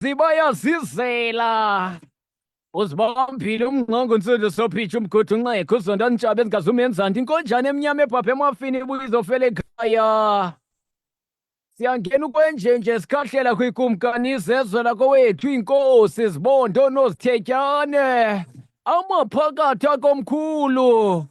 Zibayazizela uzibambile umnqongo nsizwe sophitsha umgodi unxekho uzonda ntshaba ezingazumenzanti inkonjane emnyama ebhabhe emafini ibuye izofela ekhaya siyangena ukwenjenje sikhahlela kwikumkani izezwe lakowethu iinkosi zibondo nozityetyane amaphakathi akomkhulu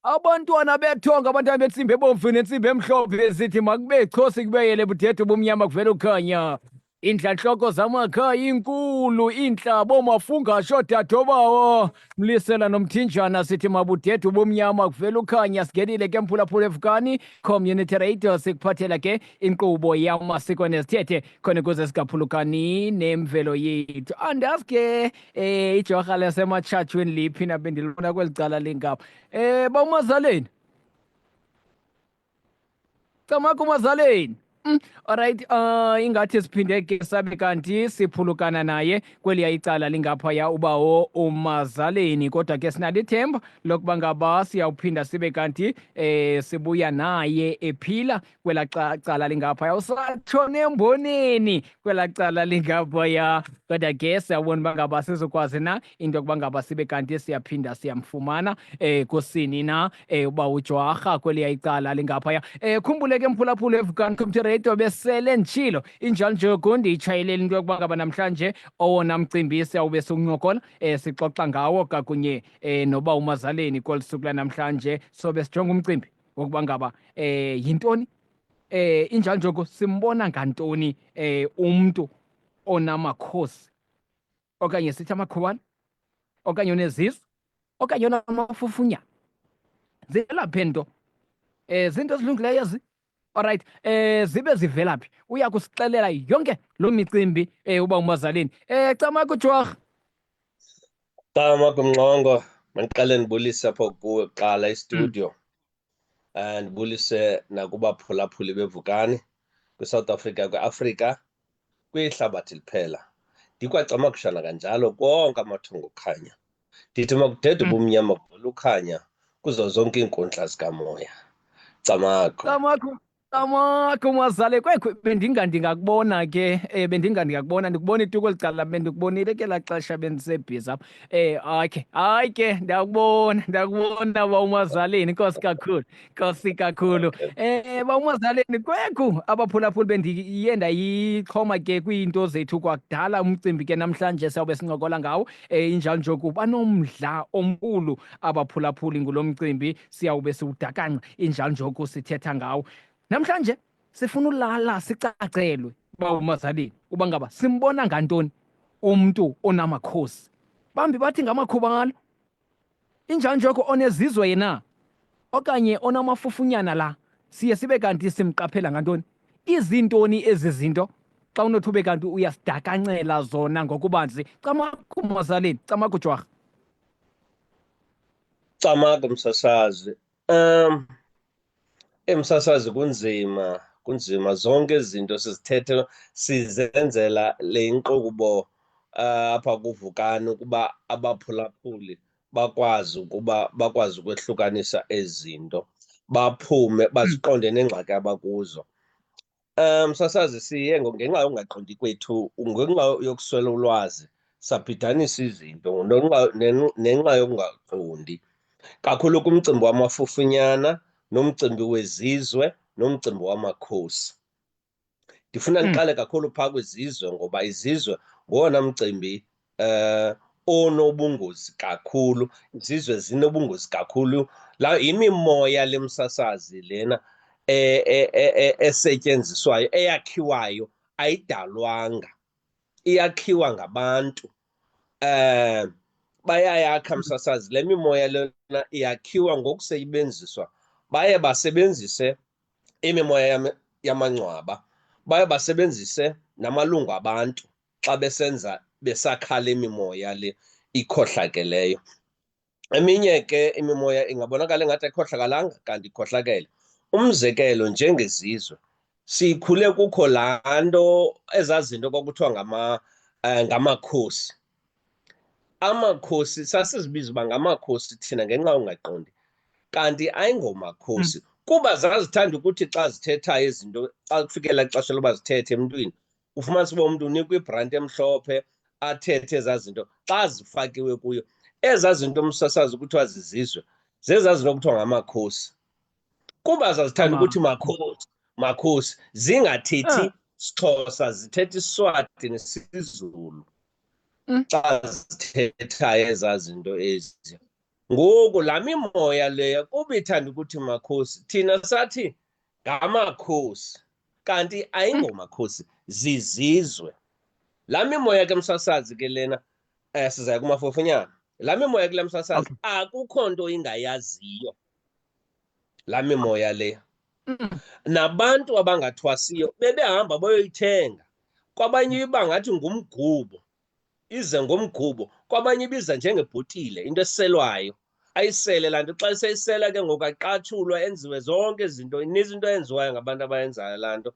abantwana bethonga abantwana bentsimbi ebomvu nentsimbi emhlophe zithi makube chosi kubeyele budede bumnyama kuvela ukhanya iintlantloko zamakhaya inkulu iintlabo mafungasho dadobawo mlisela nomthinjana sithi mabudede ubumnyama kuvela ukhanya singenile ke mphulaphula evukani community radio sikuphathela ke inkqubo yamasiko nezithethe khona ukuze singaphulukani nemvelo yethu andazi ke ijorha lasematshatshweni liphi na bendilibona kweli cala lingapha bawumazaleni camaka umazaleni alright ingathi siphinde ke sabe kanti siphulukana naye kweliya icala lingaphaya ubawo umazaleni kodwa ke sinalo ithemba lokuba ngaba siyawuphinda sibe kanti sibuya naye ephila kwela cala lingaphaya usatshone emboneni kwela cala lingaphaya kodwa ke siyabona uba ngaba sizokwazi na into yokuba ngaba sibe kanti siyaphinda siyamfumana kusini na uba ujwarha kweliya icala lingaphaya khumbule ke mphulaphula evukani computer radio besele nditshilo injalo nje gundi itshayeleli into yokuba ngaba namhlanje owona mcimbi siyawube sikuncokola sixoxa ngawo kakunye noba umazaleni kolu suku lanamhlanje sobe sijonga umcimbi wokuba ngaba yintoni injalo nje simbona ngantoni umntu onamakhosi okanye sithi amakhubana okanye onezizwe okanye onamafufunyana zilaphe nto zinto ezilungileyo ezi alright zibe zivelaphi uya kusixelela yonke loo micimbi uba umazaleni camaka ujwarha Camaka Mnqongo mandiqale ndibulise apho kuwe kuqala istudio ndibulise nakubaphulaphuli bevukani kwiSouth Africa kwiAfrika kwihlabathi liphela ndikwacamakushana kanjalo konke amathungo okhanya ndithi makudede ubumnyama kuvela ukhanya kuzo zonke iinkundla zikamoya camako camaka umazale kwekho bendingandingakubona ke bendingandingakubona ndikubona ituko licala bendikubonile ke laa xesha bendisebhizi apha hayi ke ndakubona ba umazaleni nkosi kakhulu ba umazaleni kwekho abaphulaphuli bendiye ndayixhoma ke kwiinto zethu kwakudala umcimbi ke namhlanje siyawube sincokola ngawo injalo nje kuba nomdla omkhulu abaphulaphuli ngulo mcimbi siyawube siwudakanca injalo nje sithetha ngawo namhlanje sifuna ulala sicacelwe ba umazaleni uba ngaba simbona ngantoni umntu onamakhosi bambi bathi ngamakhubalo injalo nje onezizwe yena okanye onamafufunyana la siye sibe kanti simqaphela ngantoni izintoni ezi zinto xa unothi ube kanti uyasidakancela zona ngokubanzi camaka umazaleni camaka ujwarha camaka msasazi emsasazi kunzima zonke izinto sizithethe sizenzela le nkqubo apha kuvukani ukuba abaphulaphuli bakwazi ukwehlukanisa ezi zinto baphume baziqonde neengxaki abakuzo. Msasazi siye ngenxa yokungaqondi kwethu ngenxa yokuswela ulwazi sabhidanisa izinto nenxa yokungaqondi kakhulu kumcimbi wamafufunyana nomcimbi wezizwe nomcimbi wamakhosi. Ndifuna ndiqale kakhulu phaa kwizizwe ngoba izizwe ngowona mcimbi onobungozi kakhulu. Izizwe zinobungozi kakhulu. Laa yimimoya lemsasazi lena esetyenziswayo eyakhiwayo ayidalwanga, iyakhiwa ngabantu. Bayayakha msasazi le mimoya lena iyakhiwa ngokusebenziswa baye basebenzise imimoya yamangcwaba, baye basebenzise namalungu abantu xa besakha le mimoya le ikhohlakeleyo. Eminye ke imimoya ingabonakala engathi ayikhohlakalanga kanti ikhohlakele. Umzekelo njengezizwe sikhule kukho laa nto ezaa zinto kwakuthiwa ngamakhosi. Amakhosi sasizibiza uba ngamakhosi thina ngenxa yongaqondi kanti ayingomakhosi kuba zazithanda ukuthi xa zithethayo izinto xa kufikela ixesha loba zithethe emntwini ufumanise uba umntu unikwa ibhranti emhlophe athethe ezaa zinto. Xa zifakiwe kuyo ezaa zinto umsasazi kuthiwa zizizwe zezaa zinto kuthiwa ngamakhosi. Kuba zazithanda ukuthi makhosi, makhosi, zingathethi siXhosa, zithetha iSwati nesiZulu xa zithetha ezaa zinto ezi. Ngoku laa mimoya leya kuba ithanda ukuthi makhosi, thina sathi ngamakhosi, kanti ayingomakhosi, zizizwe. Laa mimoya ke msasazi ke lena, sizaya kumafofonyana. Laa mimoya kule msasazi akukho nto ingayaziyo, laa mimoya leya. Nabantu abangathwasiyo bebehamba bayoyithenga. Kwabanye iba ngathi ngumgubo, ize ngomgubo. Kwabanye ibiza njengebhotile, into eselwayo. Ayisele laa nto, xa seyisela ke ngoku aqatshulwa, enziwe zonke izinto, ininzi into eyenziwayo ngabantu abayenzayo laa nto.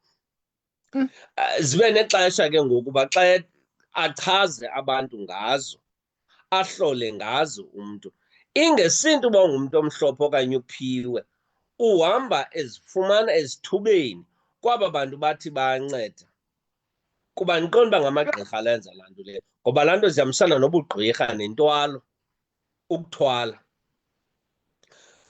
Zibe nexesha ke ngoku uba xa achaze abantu ngazo, ahlole ngazo umntu. Ingesinto uba ungumntu omhlophe okanye uphiwe, uhamba ezifumana ezithubeni kwaba bantu bathi bayanceda. Kuba ndiqonda uba ngamagqirha alenza laa nto leyo, ngoba laa nto zihambisana nobugqirha nentwalo, ukuthwala.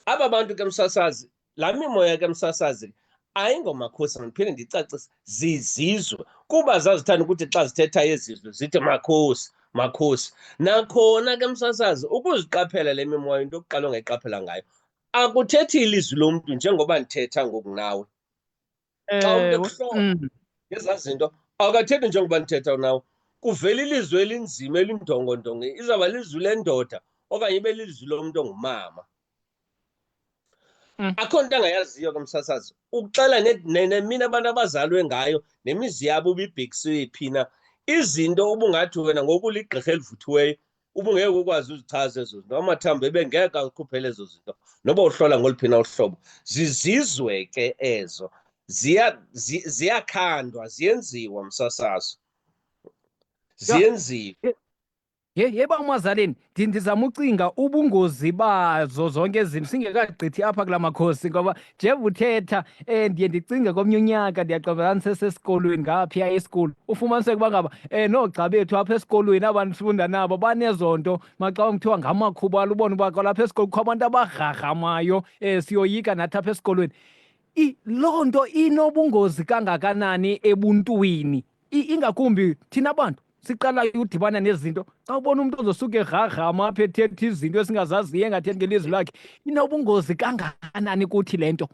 Aba bantu ke msasazi, laa mimoya ke msasazi ayingomakhosi, ndiphinde ndicacise, zizizwe. Kuba zazithanda ukuthi xa zithetha ezizwe zithi makhosi, makhosi. Nakhona ke msasazi, ukuziqaphela le mimoya into yokuqala ongayiqaphela ngayo, akuthethi ilizwi lomntu njengoba ndithetha ngoku nawe. Xa umntu ekuhlola ngezaa zinto, akathethi njengoba ndithetha nawe. Kuvela ilizwi elinzima elindongondongo, izawuba lizwi lendoda okanye ibe lizwi lomntu ongumama. Akho nto angayaziyo ke msasazi, ukuxela nemini abantu abazalwe ngayo, nemizi yabo ubibhekisiwe phi na. Izinto ubungathi wena ngoku uligqirha elivuthiweyo ubungeke ukwazi uzichaza ezo zinto, amathambo ebengeke akhuphele ezo zinto, noba uhlola ngoluphi na uhlobo. Zizizwe ke ezo, ziyakhandwa, ziyenziwa msasazi, ziyenziwa. Yeba uMazaleni, ndizama ucinga ubungozi bazo zonke izinto singekagqithi apha kula makhosi, ngoba njengoba uthetha ndiye ndicinge komnye unyaka ndiyaqabela ndisesesikolweni ngaphiya esikolweni, ufumaniseke uba ngaba noogxa bethu apha esikolweni abantu sifunda nabo banezo nto maxa kuthiwa ngamakhubalo, ubone uba kwalapha esikolweni kukho abantu abagrarhamayo, siyoyika nathi apha esikolweni. Loo nto inobungozi kangakanani ebuntwini, ingakumbi thina bantu siqalayo udibana nezinto. Xa ubona umntu ozosuke egrarhama apha ethetha izinto esingazaziyo engathethi ngelizwi lakhe, inobungozi kangakanani kuthi le nto.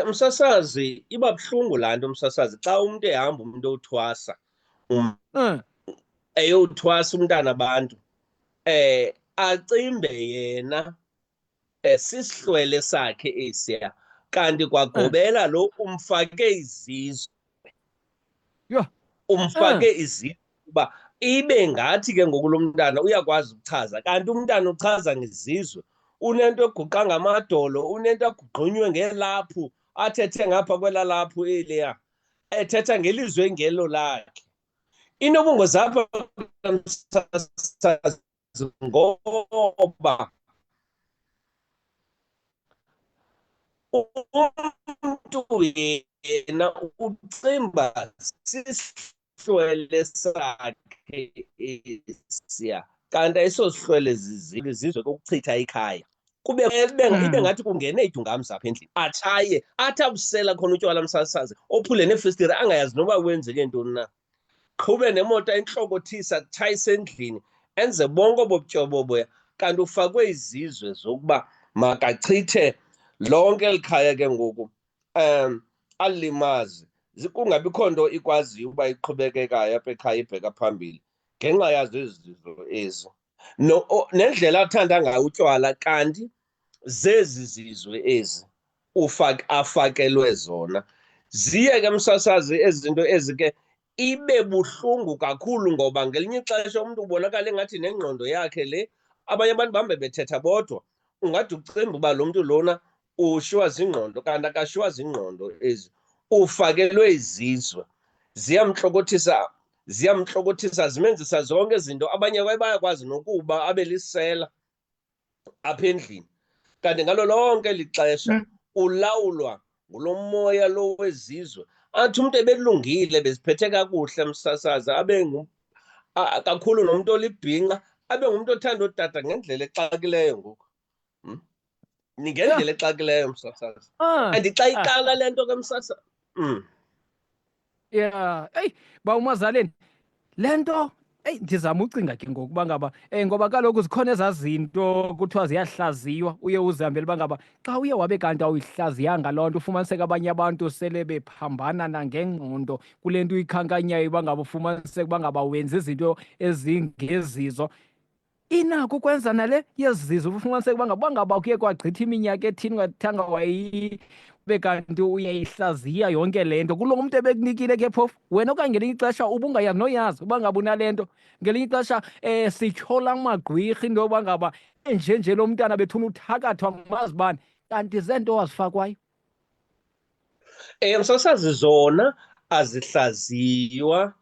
Msasazi, iba buhlungu laa nto msasazi, xa umntu ehamba umntu othwasa, eyothwasa umntana abantu, acimbe yena sisihlwele sakhe esiya, kanti kwagobela lo umfake izizwe. Umfake izizwe uba ibe ngathi ke ngoku lo mntana uyakwazi ukuchaza, kanti umntana uchaza ngezizwe. Unento eguqa ngamadolo, unento agugqunywe ngelaphu, athethe ngapha kwela laphu eliya, ethetha ngelizwi engelo lakhe. Inobungozi apha ngoba umntu yena ucimba sisihlwele sakhe esiya, kanti ayisosihlwele zizizwe kokuchitha ikhaya. Ibe ngathi kungene idungamzi apha endlini, atshaye, athi abusela khona utywala msasazi, ophule neefestire angayazi noba wenzeke ntoni na. Qhube nemoto entlokothisa, tshayise endlini, enze bonke obo butyobo boya, kanti ufakwe izizwe zokuba makachithe lonke eli khaya ke ngoku, alimaze. Kungabikho nto ikwaziyo uba iqhubekekayo apha ekhaya ibheka phambili ngenxa yazo ezi zinto ezi. Nendlela athanda ngayo utywala, kanti zezi zizwe ezi afakelwe zona. Ziye ke msasazi ezi zinto ezi ke ibe buhlungu kakhulu, ngoba ngelinye ixesha umntu ubonakala engathi nengqondo yakhe le, abanye abantu bahambe bethetha bodwa, ungade ucimbe uba lo mntu lona ushiywa zingqondo, kanti akashiywa zingqondo ezi, ufakelwe izizwe. Ziyamntlokothisa, zimenzisa zonke izinto. Abanye bayakwazi nokuba abe lisela apha endlini, kanti ngalo lonke eli xesha ulawulwa ngulo moya lo wezizwe. athi umuntu ebelungile beziphethe kakuhle msasazi kakhulu nomuntu olibhinqa abe ngumuntu othanda udada ngendlela exakileyo ngoku. Ngendlela exakileyo msasazi. And xa iqala le nto ke msasazi. Yeah, eyi ba uMazaleni le nto ndizama ucinga ke ngokuba ngaba ngoba kaloku zikhona ezaa zinto kuthiwa ziyahlaziywa uye uzihambele uba ngaba xa uye wabe kanti awuyihlaziyanga loo nto ufumaniseka abanye abantu sele bephambana nangengqondo kule nto uyikhankanyayo uba ngaba ufumaniseka uba ngaba wenza izinto ezingezizo. Inako ukwenza nale yezizo ufumaniseka uba ngaba kuye kwagqitha iminyaka ethini ungathanga ube kanti uyayihlaziya yonke le nto kulo muntu ebekunikile ke phofu wena okanye ngelinye ixesha ubungayazi noyazi uba ngaba unale nto ngelinye ixesha sityhola amagqwirha into yoba ngaba enjenje lo mntana bethuna uthakathwa ngumazibane kanti zeento wazifakwayo. Msasazi zona azihlaziywa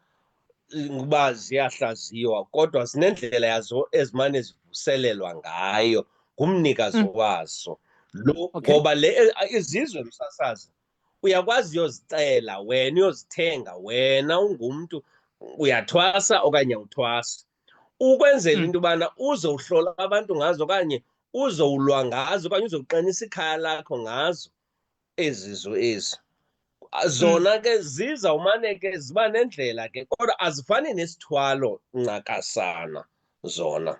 ukuba ziyahlaziywa kodwa zinendlela yazo ezimane zivuselelwa ngayo ngumnikazi wazo lo. Ngoba le izizwe msasazi uyakwazi uyozicela wena uyozithenga wena ungumntu uyathwasa okanye awuthwasi ukwenzela into yobana uzowuhlola abantu ngazo okanye uzowulwa ngazo okanye uzowuqinisa ikhaya lakho ngazo ezizwe ezi. Zona ke zizawumane ke ziba nendlela ke kodwa azifani nesithwalo ncakasana. Zona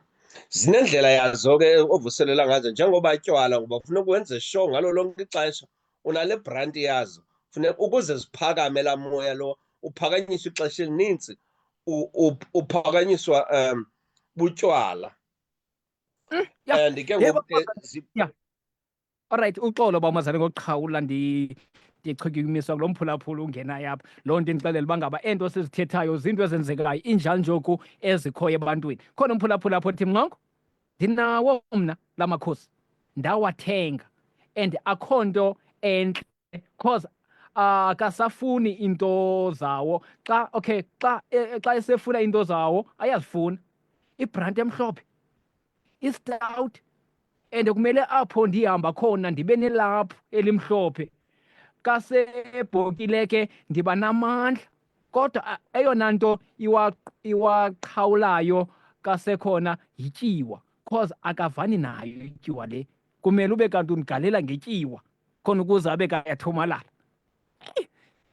zinendlela yazo ke ovuselela ngazo njengoba tywala ngoba kufuneka wenze sure ngalo lonke ixesha unale branti yazo funeka ukuze ziphakame laa moya lo uphakanyiswa ixesha elinintsi uphakanyiswa butywala. And ke ngoku ke alright uxolo ba uMazaleni ngokuqhawula ndichukumiswa kulo mphulaphula ungenayo apha loo nto indixelela uba ngaba ento sizithethayo zinto ezenzekayo injalo njoku ezikhoyo ebantwini. Khona umphulaphula apho thi mnqongo ndinawo mna la makhosi ndawathenga and akho nto entle because akasafuni into zawo xa esefuna into zawo ayazifuna ibranti emhlophe istout and kumele apho ndihamba khona ndibe nelaphu elimhlophe kasebhokile ke ndiba namandla kodwa eyona nto iwaqhawulayo kasekhona yityiwa cause akavani nayo ityiwa le kumele ube kanti undigalela ngetyiwa khona ukuze abe kayathomalala.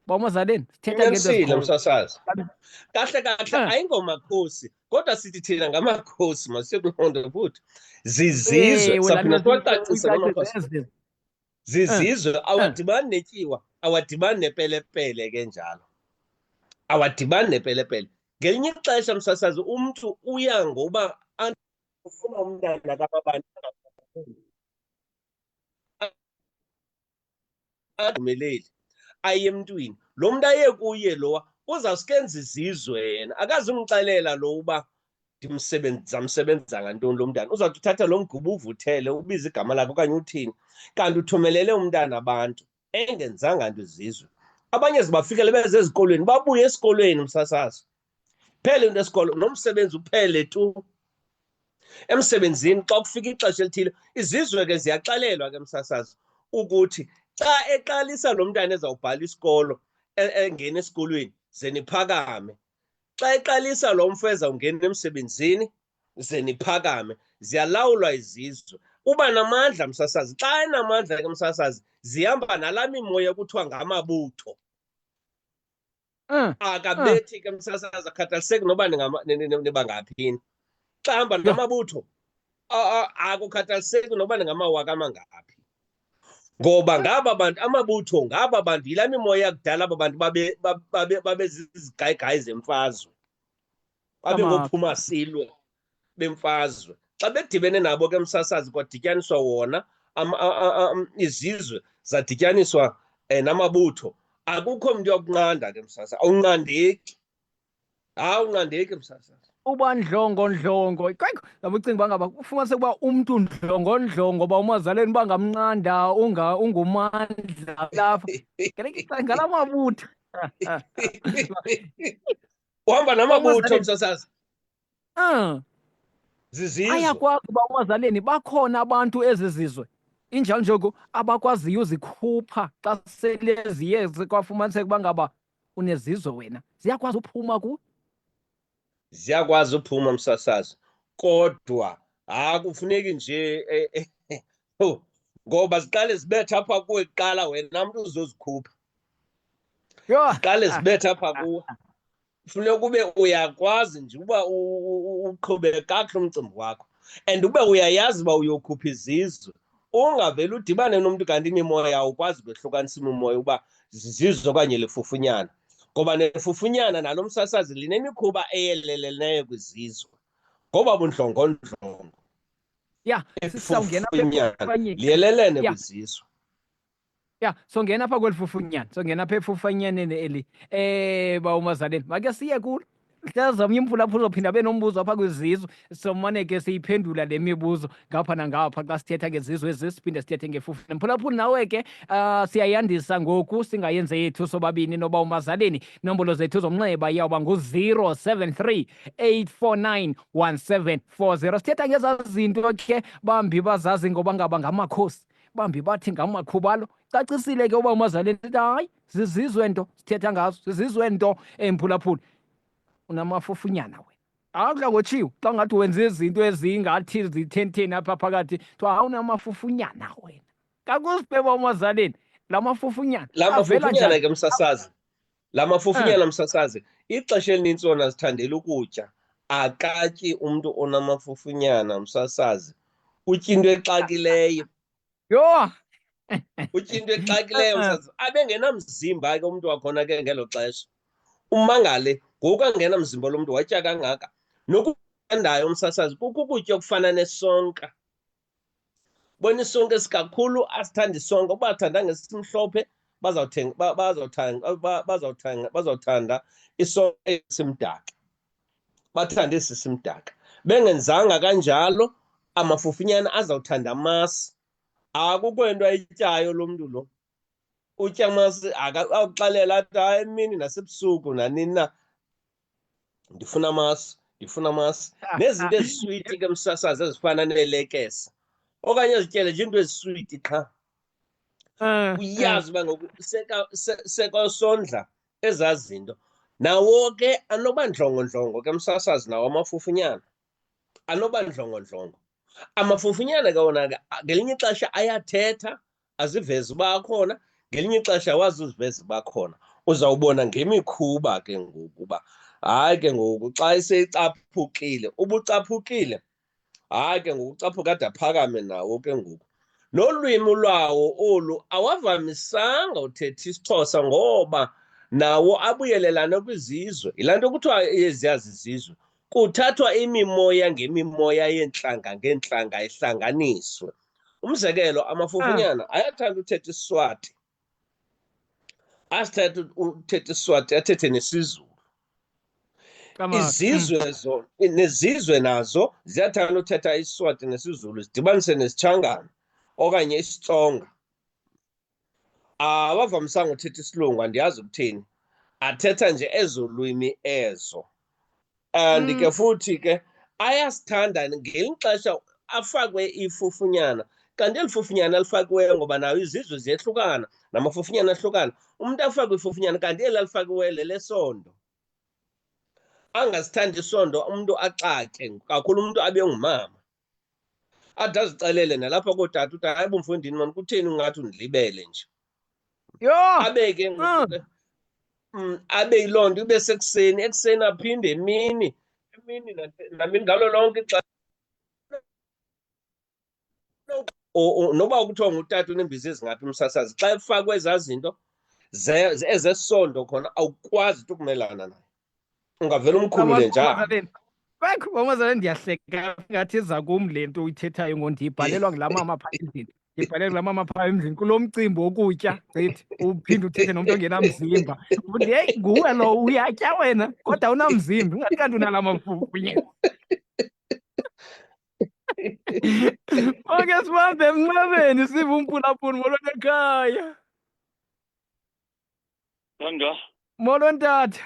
Ba uMazaleni sithetha ngento msasazi kahle ayingomakhosi kodwa sithi thina ngamakhosi masekulondo futhi zizizwe saphinda siwacacise ngamakhosi. Zizizwe awadibani netyiwa awadibani nepelepele ke njalo awadibani nepelepele. Ngelinye ixesha msasazi umntu uya ngoba ufuna umntana kababani adumeleli aye emntwini lo muntu aye kuye lowa uzawuskenza izizwe yena akazumxelela lo uba ndizamsebenza ngantoni lo mntana. Uzawuthi uthatha lo mgubo uvuthele ubize igama lakhe okanye uthini kanti uthumelele umntana abantu engenzanga nto izizwe. Abanye zibafikele beze ezikolweni babuye esikolweni msasazi phele into esikolo nomsebenzi uphele tu. Emsebenzini xa kufika ixesha elithile izizwe ke ziyaxelelwa ke msasazi ukuthi xa eqalisa lo mntana ezawubhala isikolo engena esikolweni ze niphakame. Xa eqalisa lo mfo ezawungena emsebenzini ze niphakame. Ziyalawulwa izizwe uba namandla msasazi. Xa enamandla ke msasazi zihamba nalaa mimoya kuthiwa ngamabutho. Akabethi ke msasazi akhathaliseki noba nibangaphini. Xa hamba namabutho akukhathaliseki noba ningamawaka amangaphi ngoba ngaba bantu amabutho ngaba bantu yilaa mimoya yakudala aba bantu babe zizigayigayi zemfazwe babe ngophuma silwe bemfazwe. Xa bedibene nabo ke msasazi kwadityaniswa wona izizwe zadityaniswa namabutho akukho mntu yokunqanda ke msasazi. Awunqandeki awunqandeki msasazi. Uba ndlongondlongo ngaba ucinga uba ngaba ufumaniseka uba umntu ndlongondlongo ba uMazaleni uba ngamnqanda ungumandla lapha ngala mabutho. Uhamba namabutho msasazi zizizwe ayakwakho ba uMazaleni bakhona abantu ezizizwe injalo njoku abakwaziyo uzikhupha xa sele ziye kwafumaniseka uba ngaba unezizo wena, ziyakwazi uphuma kuwe? Ziyakwazi uphuma msasazi, kodwa kufuneki nje ngoba ziqale zibethe apha kuwe kuqala, wena mntu uzozikhupha. Yho! Ziqale zibethe apha kuwe. Funeka ube uyakwazi nje uba uqhube kakuhle umcimbi wakho, and ube uyayazi uba uyokhupha izizwe. Ungavele udibane nomntu kanti imimoya awukwazi ukwehlukanisa imimoya uba zizizwe okanye lifufunyana, ngoba nefufunyana nalo msasazi linemikhuba eyeleleneyo kwizizwe, ngoba bundlongondlongo. Ya, sisawungena Ifufunyana liyelelene kwizizwe. ya, songena apha kweli fufunyana, songena apha efufanyaneni eli. Bawumazaleni, make siye kulo. Mhlazamnye umphulaphula uzophinda abe nombuzo apha kwizizwe, somane ke siyiphendula le mibuzo ngapha nangapha xa sithetha ngezizwe ezi, siphinde sithethe ngefufunyana. Mphulaphula nawe ke siyayandisa ngoku, singayenze yethu sobabini noba umazaleni. Inombolo zethu zomnxeba iyawuba ngu-073 849 1740. Sithetha ngezaa zinto ke bambi bazazi ngoba ngaba ngamakhosi, bambi bathi ngamakhubalo. Cacisile ke uba umazaleni, hayi zizizwe nto sithetha ngazo, zizizwe nto mphulaphula. Unamafufunyana wena, akudla ngotshiwo xa ngathi wenza izinto ezingathi zithentheni apha phakathi, kuthiwa unamafufunyana wena. Kakusibheba umazaleni, la mafufunyana La mafufunyana ke msasazi, la mafufunyana msasazi, ixesha elinintsi wona zithandela ukutya. Akatyi umntu onamafufunyana msasazi, utya into exakileyo. Yho! Utya into exakileyo msasazi, abengenamzimba ke umntu wakhona ke ngelo xesha. Umangale ngoku angenamzimba lo mntu watya kangaka. Nokuthandayo umsasazi kukho ukutya okufana nesonka. Bona isonka esikakhulu asithanda isonka. Uba athandanga esimhlophe bazawuthanda isonka esimdaka, bathande esi simdaka. Bengenzanga kanjalo, amafufunyana azawuthanda amasi. Akukho into ayityayo lo mntu lo, utya amasi. Awuxelela athi hayi, emini nasebusuku nanini na ndifuna amasi, ndifuna amasi. Nezinto eziswiti ke msasazi ezifana neelekese okanye ezityele nje into eziswiti qha. Uyazi uba ngoku sekasondla ezaa zinto. Nawo ke anoba ndlongondlongo ke msasazi, nawo amafufunyana anoba ndlongondlongo. Amafufunyana ke wona ke ngelinye ixesha ayathetha, aziveze uba akhona, ngelinye ixesha awazi uziveze uba akhona. Uzawubona ngemikhuba ke ngoku uba hayi ke ngoku xa seyicaphukile, ubucaphukile, hayi ke ngoku ucaphuka ade aphakame nawo ke ngoku. Nolwimi lwawo olu awavamisanga uthetha isiXhosa ngoba nawo abuyelelane kwizizwe. Yilaa nto kuthiwa eziya zizizwe kuthathwa imimoya ngemimoya yeentlanga ngeentlanga ihlanganiswe. Umzekelo, amafufunyana ayathanda uthetha iSiswati, asithetha uthetha iSiswati, athethe nesiZulu. Izizwe nezizwe nazo ziyathanda uthetha iSiswati nesiZulu, zidibanise nesitshangana okanye isiTsonga. Awavamisanga uthetha isilungu, andiyazi ukutheni. Athetha nje ezo lwimi ezo. And ke futhi ke ayasithanda ngelinye ixesha afakwe ifufunyana, kanti eli fufunyana alifakiweyo ngoba nayo izizwe ziyehlukana, namafufunyana ahlukana. Umntu afakwe ifufunyana kanti eli alifakiweyo lelesondo. Angasithandi isondo umntu axake, kakhulu umntu abe ngumama. Ade azixelele nalapha kootata uthi hayi bomfundini mani, kutheni ungathi undilibele nje. Yho! Abe ke ngoku ke abe yiloo nto ibe sekuseni, ekuseni aphinde emini namini ngalo lonke ixesha. Noba kuthiwa ngutata uneembizi ezingaphi umsasazi, xa efakwe ezaa zinto ezesondo khona awukwazi tu ukumelana naye, ungavele umkhulule njalo. Umazaleni, ndiyahleka ngathi iza kum le nto uyithethayo ngo ndiyibhalelwa ngulaa mama phaa endlini. Ndibhalelwa ngulaa mama phaa endlini kulo mcimbi wokutya, gqithi uphinde uthethe nomntu ongenamzimba. Heyi, nguwe lo uyatya wena kodwa unamzimba, ingathi kanti unala mafufunyana. Oke sibambe emnxebeni sive umphulaphuli. Molweni ekhaya. Molweni tata.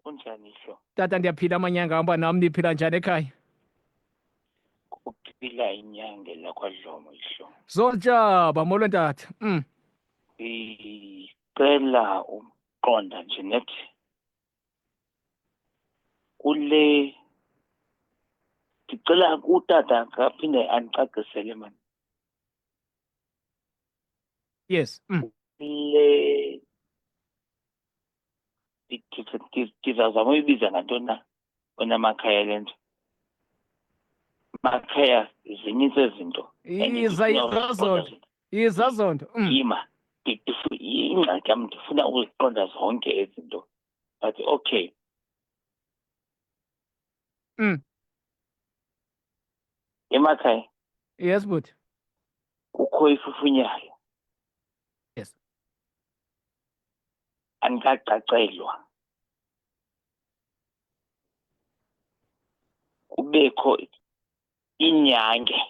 Kunjani hlo? Tata, ndiyaphila amanyanga amba, nam niphila njani ekhaya? ila inyange lakwaDlomo isho. Zonjaba molo ntatha. Icela umqonda nje nethi kule ngicela utata kaphinde anicacisele mani. Yes. Le ndizawuzama uyibiza ngantoni na onamakhaya le nto. Makhaya zininzi izinto. Izazonto. Yima ingxaki yam ndifuna ukuziqonda zonke izinto. But okay. Emakhaya. Yes, but. Kukho ifufunyayo. Yes. Andikacacelwa. Kubekho inyange.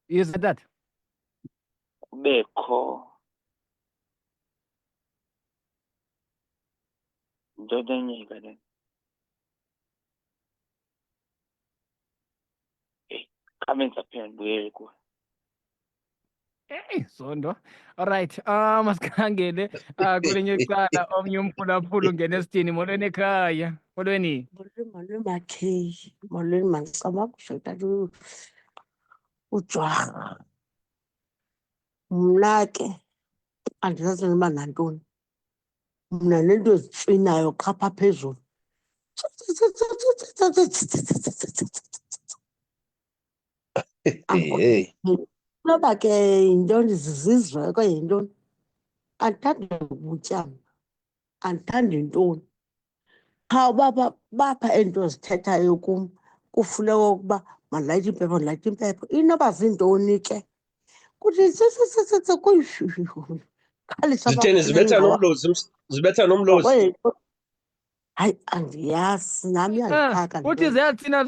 Is that? Kubekho ndodenyeka le. Kamenza phela ndibuyele kuwe. Zondo. All right. Masikhangele kulenye icala omnye umphulaphula ungena esithini molweni ekhaya. Molweni. Molweni makheyi. Molweni mancama kushuta ujwarha. Mna ke andizazi noba nantoni. Mna nento ezitswinayo qha phaa phezulu. Hey. Noba ke yintoni zizizwe okanye yintoni. Andithandi ubutya, andithandi ntoni. Qha bapha into zithethayo kum kufuneka ukuba mandilayite impepho ndilayite impepho. Inoba zintoni ke? Kuthi Zitheni zibetha nomlozi, zibetha nomlozi. Hayi andiyazi nam iyandixhaka. Uthi ziyathina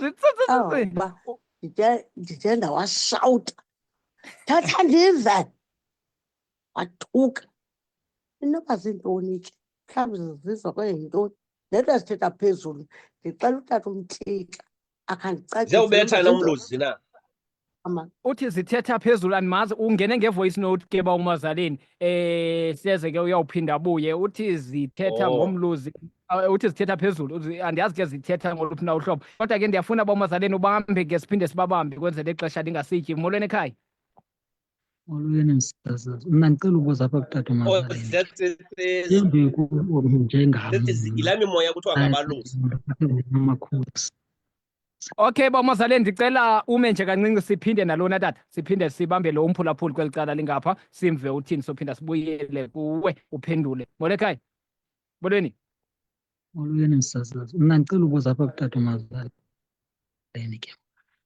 Uba ndide ndawashawuta. Thatha ndive. Wathuka. Inoba zintoni ke? Mhlawumbi zizizwa kwaye yintoni? Nento ezithetha phezulu ndicela utata umtlika akhandicacise. Ziyawubetha nomlozi na? Uthi zithetha phezulu andimazi ungene ngevoice note ke ba uMazaleni hleze ke uyawuphinda abuye uthi zithetha ngomluzi uthi zithetha phezulu andiyazi ke zithetha ngoluphi na uhlobo kodwa ke ndiyafuna ba uMazaleni ubambe ke siphinde sibabambe kwenzele ixesha lingasityi. Molweni ekhaya. Molweni msasazi. Mna ndicela ubuza apha kutata uMazaleni. Njengam Yilaa mimoya kuthiwa ngabaluzi. Amakhosi. Okay ba uMazaleni ndicela ume nje kancinci siphinde nalona tata siphinde sibambe lo umphulaphuli kweli cala lingapha simve uthini sophinda sibuyele kuwe uphendule. Molweni ekhaya. Molweni. Molweni msasazi. Mna ndicela ubuza apha kutata uMazaleni ke.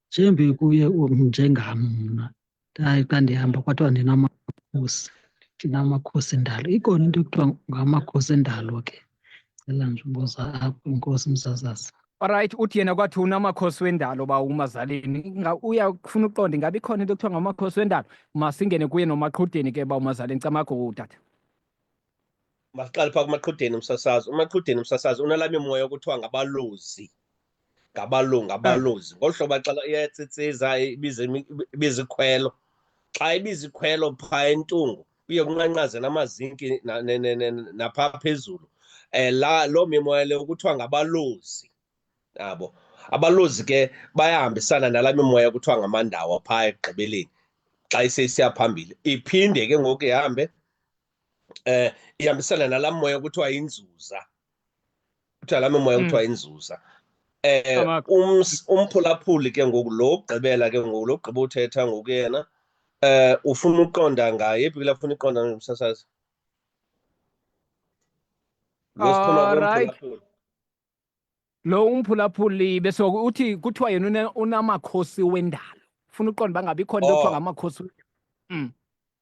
Njembe kuye njengam mna xa ndihamba kwathiwa ndinamakhosi. Ndinamakhosi endalo. Ikhona into ekuthiwa ngamakhosi endalo ke. Ndicela nje ubuza apho inkosi msasazi. Alright, uthi yena kwathi unamakhosi wendalo ba uMazaleni. Uyafuna uqonda ingabe ikhona into ekuthiwa ngamakhosi wendalo? Masingene kuye noMaqhudeni ke ba uMazaleni camakho utata. Masiqale phaa kuMaqhudeni umsasazi. uMaqhudeni umsasazi unalaa mimoya kuthiwa ngabalozi. Ngabalozi. Ngolu hlobo xa iyatsitsiza ibiza ikhwelo. Xa ibiza ikhwelo phaa entungu uye kunqanqaze namazinki naphaa phezulu. Loo mimoya leyo kuthiwa ngabalozi. Yabo. Abalozi ke bayahambisana nalaa mimoya kuthiwa ngamandawo phaa ekugqibeleni xa isesiya phambili. Iphinde ke ngoku ihambe ihambisana nalaa moya kuthiwa yinzuza. Kuthiwa laa mimoya kuthiwa yinzuza. Umphulaphuli ke ngoku lo ugqibela ke ngoku lo ugqiba uthetha ngoku yena ufuna uqonda ngaye phi afuna iqonda nomsasazi. Lo siphuma kumphulaphuli. Lo umphulaphuli bese uthi kuthiwa yena unamakhosi wendalo. Ufuna uqonda bangabi khona into ekuthiwa ngamakhosi.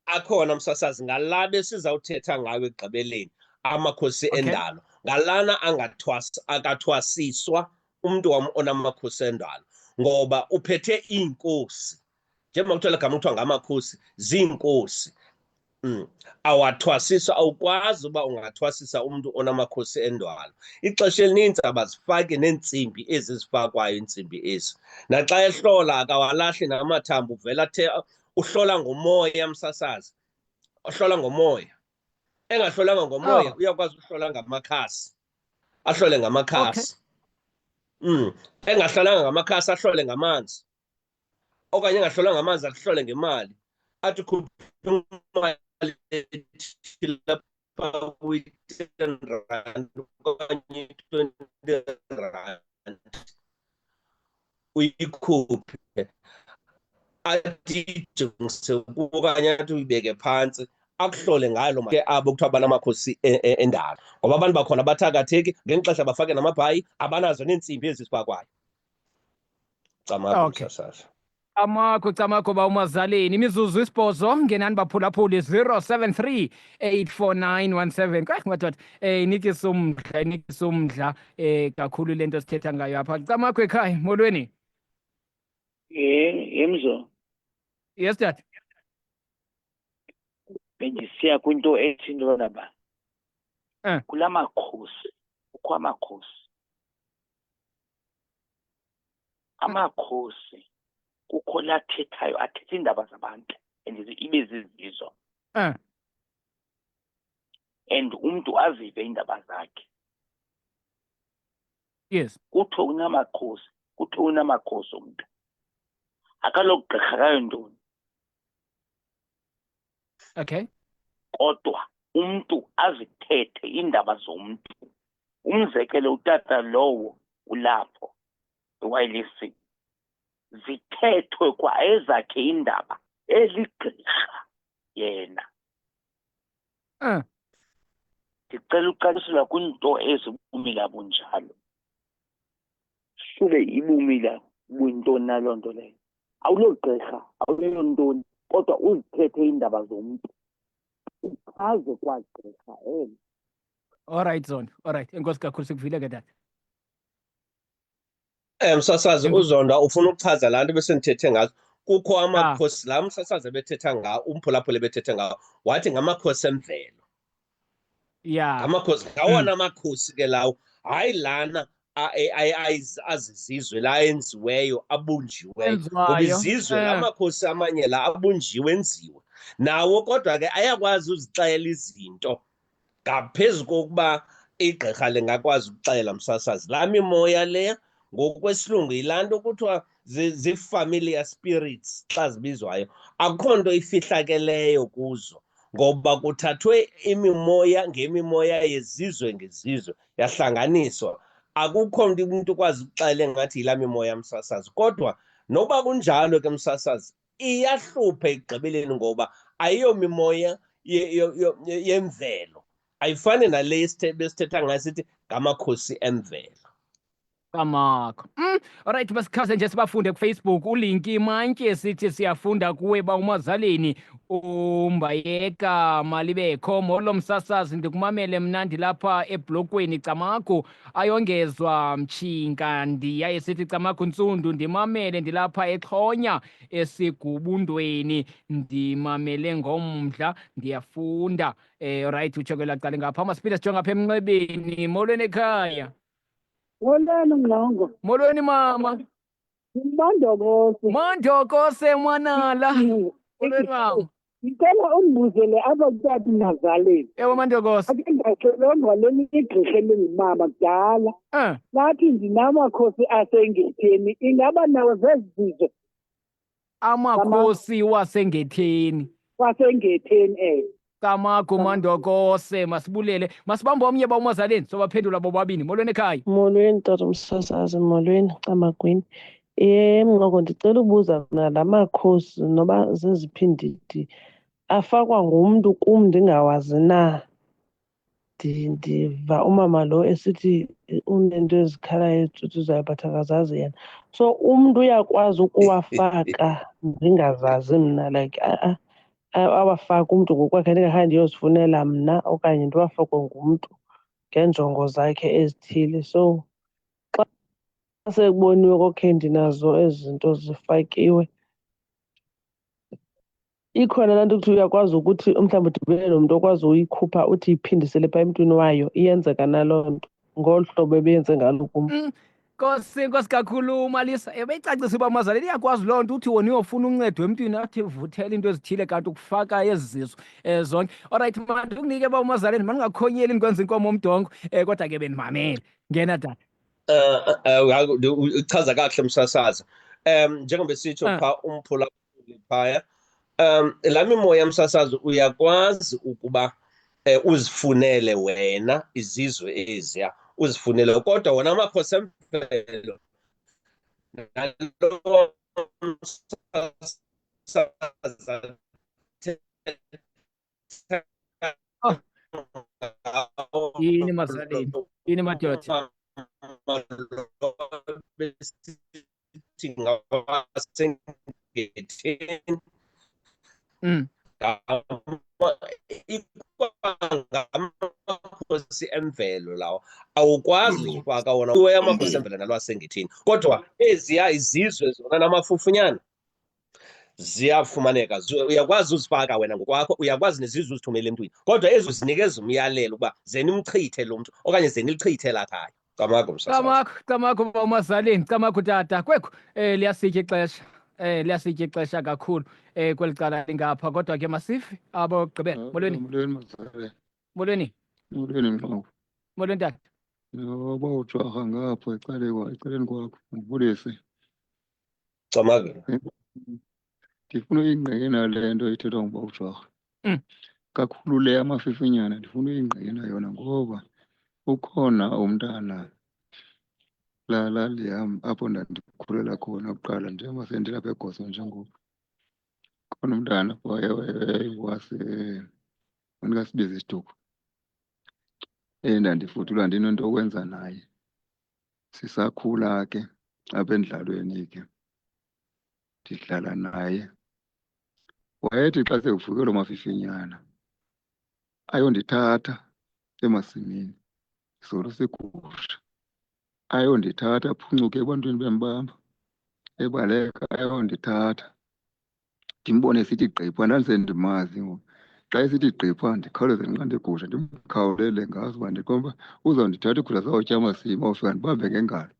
Akhona msasazi ngala besizawuthetha ngayo ekugqibeleni amakhosi endalo. Ngalana akathwasiswa umntu wam onamakhosi endalo ngoba uphethe iinkosi. Njengoba kuthiwa igama kuthiwa ngamakhosi ziinkosi. Awathwasiswa, awukwazi uba ungathwasisa umntu onamakhosi endwalo. Ixesha elininzi abazifaki neentsimbi ezi zifakwayo, iintsimbi ezi. Naxa ehlola akawalahli namathambo, uvela athe uhlola ngomoya msasazi, uhlola ngomoya. Engahlolanga ngomoya uyakwazi uhlola ngamakhasi, ahlole Okay. ngamakhasi. Engahlolanga ngamakhasi ahlole ngamanzi, okanye engahlolanga ngamanzi ahlole ngemali. Athi khupha imali ethile lapha kwi-10 rand okanye 20 rand, uyikhuphe athi ijongise kuwe okanye athi uyibeke phantsi, akuhlole ngalo ke abo kuthiwa banamakhosi endalo. Ngoba abantu bakhona abathakatheki, ngenye ixesha bafake namabhayi, abanazo neentsimbi ezi zifakwayo. Camagu Okay. msasazi. Camakho ba uMazaleni, imizuzu isibhozo ngenani baphulaphuli 073 84917. Madoda, inikisa umdla kakhulu lento sithetha ngayo apha. Camakho ekhaya, molweni? Yemzo, Yes dad. bendisiya kwinto ethi into yobana kula makhosi, kukho amakhosi. Amakhosi kukho lathethayo, athetha iindaba zabantu and ibe zizizo, and umntu azive iindaba zakhe. Yes. Kuthiwe unamakhosi umntu, akaloku gqirha kayintoni, Okay. kodwa umntu azithethe iindaba zomntu. Umzekelo, utata lowo ulapho eWilesi, zithethwe kwa ezakhe iindaba, eligqirha yena. Ndicela uqalisela kwinto ezibumila bunjalo. Sube ibumila buyintoni na loo nto leyo? Awulogqirha, awuleyontoni, kodwa uzithethe iindaba zomntu, uchaze kwagqirha elo. Alright Zondo, alright. Enkosi kakhulu, sikuvile ke dad. Msasazi uZonda, ufuna ukuchaza laa nto besendithethe ngazo. Kukho amakhosi, laa msasazi ebethetha ngawo, umphulaphuli ebethethe ngawo, wathi ngamakhosi emvelo. Yeah. Ngamakhosi, ngawona amakhosi ke lawo, hayi lana azizizwe, la enziweyo, abunjiweyo. Ngoba izizwe, la makhosi amanye la abunjiwe, enziwe. Nawo kodwa ke ayakwazi uzixelela izinto ngaphezu kokuba igqirha lingakwazi ukuxelela msasazi. Laa mimoya leya ngokwesilungu yilaa nto kuthiwa zii-familiar spirits xa zibizwayo. Akukho nto ifihlakeleyo kuzo, ngoba kuthathwe imimoya ngemimoya yezizwe ngezizwe yahlanganiswa. Akukho nto umntu ukwazi ukuxelela ngathi yilaa mimoya msasazi. Kodwa noba kunjalo ke msasazi, iyahlupha ekugqibeleni ngoba ayiyo mimoya yemvelo. Ayifani nale besithetha ngayo sithi ngamakhosi emvelo. Camakho. Alright, basikhaze nje sibafunde kuFacebook. Ulinki Mantye sithi siyafunda kuwe ba uMazaleni. Umbayeka Malibekho, molo msasazi, ndikumamele mna ndilapha eblokweni Camakho. Ayongezwa Mtshinga ndiyaye sithi Camakho Ntsundu, ndimamele ndilapha eXhonya esigubundweni, ndimamele ngomdla ndiyafunda. Alright, utsho kwelaa cala ngapha. Masiphinda sijonge apha emnxebeni. Molweni ekhaya. Molweni mlongo. Molweni mama. Mandokose. Mandokose mwanala. Molweni mama. Ngicela undibuzele apha kutata Mazaleni. Ewe Mandokose. Ake ndaxelonga leni igqirha elingumama kudala. Lathi ndinamakhosi asengetheni. Ingaba nawo zezizwe? Amakhosi wasengetheni. Wasengetheni, Camakho Mandokose, masibulele. Masibambe omnye ba uMazaleni, sobaphendula bobabini. Molweni ekhaya. Molweni tata Msasazi, molweni Camagwini. Mnqoko, ndicela ubuza mna la makhosi noba zeziphindidi afakwa ngumntu kum ndingawazi na? Ndiva umama lo esithi unento ezikhalayo ezicutuzayo but akazazi yena. So umntu uyakwazi ukuwafaka ndingazazi mna, like awafaka umntu ngokwakhe ndingakhange ndiyozifunela mna okanye ndiwafakwe ngumntu ngeenjongo zakhe ezithile. So xa sekuboniwe okay ndinazo ezi zinto zifakiwe, ikhona laa nto ukuthi uyakwazi ukuthi mhlawumbi udibene nomntu okwazi uyikhupha uthi iphindisele phaa emntwini wayo, iyenzeka naloo nto ngolu hlobo ebeyenze ngalo kum. Nkosi kakhulu Malisa. Beyicacisa uba uMazaleni iyakwazi loo nto uthi wona uyofuna uncedo emntwini athi vuthela into ezithile kanti ukufaka ezi zizo zonke. Alright mandikunike uba uMazaleni mandingakhonyeli ndikwenza inkomo omdongo kodwa ke bendimamele. Ngena tata. Uchaza kahle msasaza. Njengoba sitsho phaa umphulaphuli phaya. La mimoya msasazo uyakwazi ukuba uzifunele wena izizwe eziya uzifunele kodwa wona amakhosi emvelo Yini Mazaleni? Yini madoda? Amakhosi emvelo lawo awukwazi ufaka wona kuwe amakhosi emvelo nalwasengithini kodwa eziya izizwe zona namafufunyana ziyafumaneka uyakwazi uzifaka wena ngokwakho uyakwazi nezizwe uzithumela emntwini kodwa ezo zinikeza umyalelo uba zenimchithe lo mntu okanye zenilichithe lakhaya. Camakho uMazaleni, camakho tata. Kwekho liyasitya ixesha. Liyasitya ixesha kakhulu kweli cala lingapha kodwa ke masifi abokugqibela. Molweni. Molweni. Molweni Mxobo. Molweni tata. Yoba ujaha ngapha ecaleni kwakho ngivulise. Camake. Ndifuna uyingqeke nale nto ithethwa ngoba ujaha. Kakhulu le amafifinyana ndifuna uyingqeke nayona ngoba ukhona umntana lali yam apho ndandikhulela khona kuqala njengoba sendilapha eGoso njengoku. Khona umntana wanikasibiza isiduko ndandifuthula ndinento okwenza naye sisakhula ke apha endlalweni ke ndidlala naye. Wayethi xa sekuvuke loo mafifinyana ayondithatha emasimini solo segusha ayondithatha aphuncuke ebantwini bembamba ebaleka ayondithatha ndimbone sithi gqipha ndandisendimazi ngoku. Xa esithi gqipha ndikhawuleze ndinqande igusha ndimkhawulele ngazo uba ndikomba uzawundithatha igusha zawutya amasimi awufika ndibambe ngengalo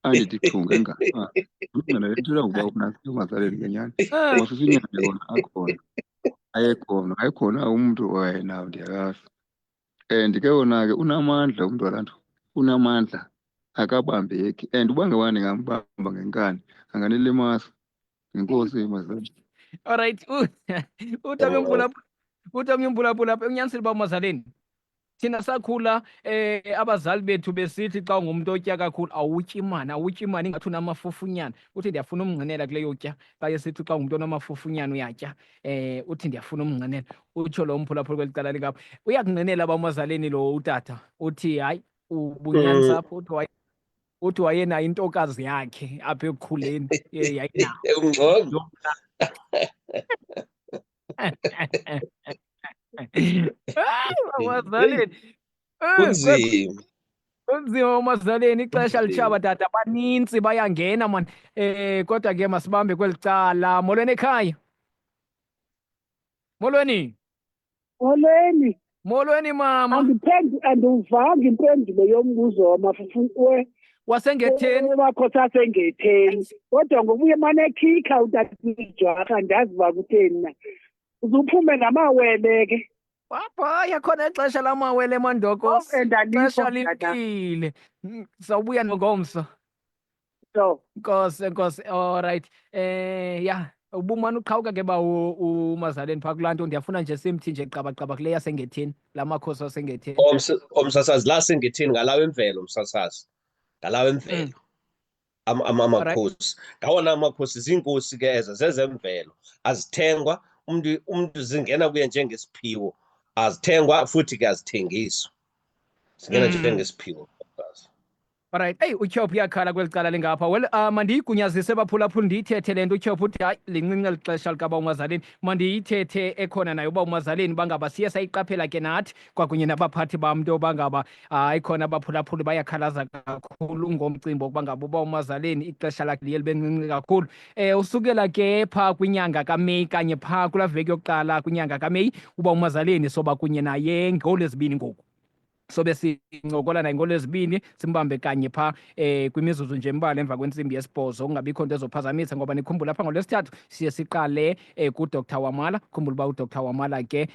andithi chu ngengalo. Nale nto ngoba unasi uMazaleni ngenyani amafifinyana yona akhona ayekhona umntu owayenawo ndiyakazi. And ke wona ke unamandla umntu walaa nto unamandla akabambeki and uba ngaba ndingambamba ngenkani anganilimasa. Ngenkosi Mazaleni. Alright. Uthi umphulaphula apha unyanisile uba uMazaleni thina sakhula abazali bethu besithi xa ungumntu otya kakhulu awutyi imani ingathi unamafufunyana. Uthi ndiyafuna umngqinela kule yotya xa esithi xa ungumntu onamafufunyana uyatya uthi ndiyafuna umngqinela. Utsho lo mphulaphula kweli cala lingapha uyakungqinela uba uMazaleni lo utata uthi hayi ubunyanisa apho uthi wayenayo intokazi yakhe apha ekukhuleni ungxongo. uMazaleni kunzima uMazaleni ixesha litshaba tata banintsi bayangena mani kodwa ke masibambe kweli cala. Molweni ekhaya. Molweni. Molweni mama. Andivanga impendulo yombuzo wamafufu wasengetheni amakhosi asengetheni kodwa ngoba uyemane ekhikha utacijwaka andazi uba kutheni na uzuphume namawele ke Papa khona ixesha lamawele mandoko. Ixesha limkile. Sawubuya ngomso. Nkosi. Alright. Ubumana uqhawuka ke ba uMazaleni phaa kulaa nto ndiyafuna nje simthi nje qabaqaba kule yasengetheni la makhosi asengetheni. Omsasazi la sengetheni ngalawo emvelo umsasazi. Ngalawo emvelo. Amakhosi. Ngawona amakhosi ziinkosi ke ezo zezemvelo. Azithengwa umuntu zingena kuye njengesiphiwo. Azithengwa futhi ke azithengiswa. Zingena njengesiphiwo. Alright, hey uChophu uyakhala kweli cala lingapha. Well, mandiyigunyazise baphulaphula ndiyithethe le nto uChophu uthi hayi lincinci eli xesha likaba uMazaleni. Mandiyithethe ekhona nayo uba uMazaleni bangaba siye sayiqaphela ke nathi kwakunye nabaphathi bam nto bangaba hayi khona abaphulaphuli bayakhalaza kakhulu ngomcimbi wokuba ngaba uba uMazaleni ixesha lakhe liye libe ncinci kakhulu. Usukela ke phaa kwinyanga kaMeyi kanye phaa kulaa veki yokuqala kwinyanga kaMeyi uba uMazaleni soba kunye naye ngoLwezibini ngoku. Sobe sincokola naye ngoLwezibini simbambe kanye phaa kwimizuzu nje embalwa emva kwentsimbi yesibhozo kungabikho nto ezophazamisa ngoba nikhumbula apha ngoLwesithathu siye siqale kuDr Wamala. Khumbula uba uDr Wamala ke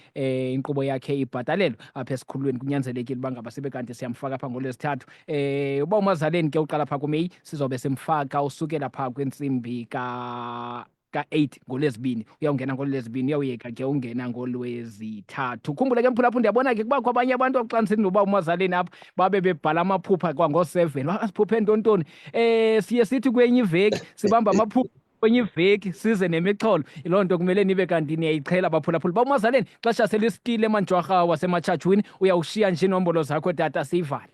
inkqubo yakhe ibhatalelwe apha esikhululweni kunyanzelekile uba ngaba sibe kanti siyamfaka apha ngoLwesithathu. Uba uMazaleni ke uqala phaa kuMeyi sizobe simfaka usukela phaa kwentsimbi ka-8 ngoLwezibini uyawungena ngoLwezibini uyawuyeka ke ungena ngoLwezithathu. Khumbula ke mphulaphula ndiyabona ke kubakho abanye abantu xa ndisithi noba uMazaleni apha babe bebhala amaphupha kwango-7 asiphuphe ntontoni. Siye sithi kwenye iveki sibamba amaphupha kwenye iveki size nemixholo. Yiloo nto kumele nibe kanti niyayiqhela baphulaphula. Uba uMazaleni xesha selisikile emanjwarha wasematshajweni uyawushiya nje inombolo zakho tata siyivale.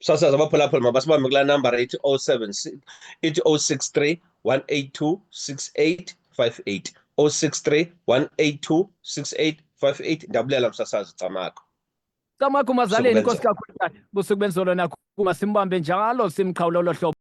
Sasaza abaphulaphula mabasibambe kulaa nambara ithi 063 182 6858 063 182 6858. Ndabulela msasazi Camakho. Camakho uMazaleni, inkosi kakhulu. Busuku benzolo nakho simbambe njalo simqhawulo hlobo.